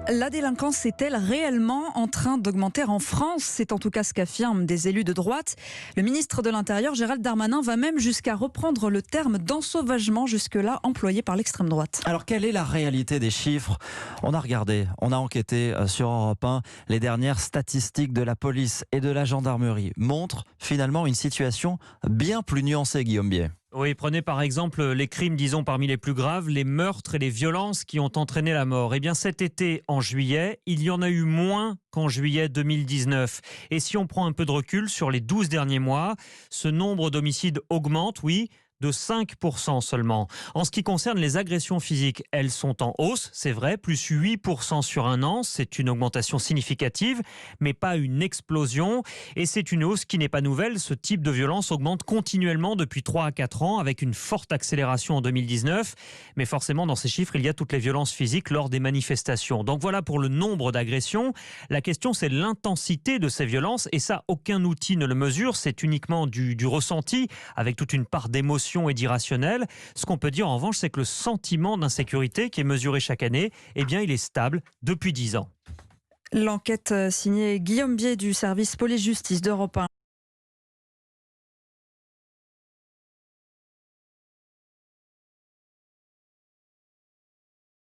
La délinquance est-elle réellement en train d'augmenter en France? C'est en tout cas ce qu'affirment des élus de droite. Le ministre de l'Intérieur, Gérald Darmanin, va même jusqu'à reprendre le terme d'ensauvagement jusque-là employé par l'extrême droite. Alors, quelle est la réalité des chiffres? On a regardé, on a enquêté sur Europe 1. Les dernières statistiques de la police et de la gendarmerie montrent finalement une situation bien plus nuancée, Guillaume Biet. Oui, prenez par exemple les crimes, disons, parmi les plus graves, les meurtres et les violences qui ont entraîné la mort. Eh bien, cet été, en juillet, il y en a eu moins qu'en juillet 2019. Et si on prend un peu de recul sur les 12 derniers mois, ce nombre d'homicides augmente, oui, de 5% seulement. En ce qui concerne les agressions physiques, elles sont en hausse, c'est vrai, plus 8% sur un an. C'est une augmentation significative, mais pas une explosion. Et c'est une hausse qui n'est pas nouvelle. Ce type de violence augmente continuellement depuis 3 à 4 ans, avec une forte accélération en 2019. Mais forcément, dans ces chiffres, il y a toutes les violences physiques lors des manifestations. Donc voilà pour le nombre d'agressions. La question, c'est l'intensité de ces violences. Et ça, aucun outil ne le mesure. C'est uniquement du ressenti, avec toute une part d'émotion et d'irrationnel. Ce qu'on peut dire en revanche, c'est que le sentiment d'insécurité qui est mesuré chaque année, eh bien, il est stable depuis 10 ans. L'enquête signée Guillaume Biet du service police-justice d'Europe 1.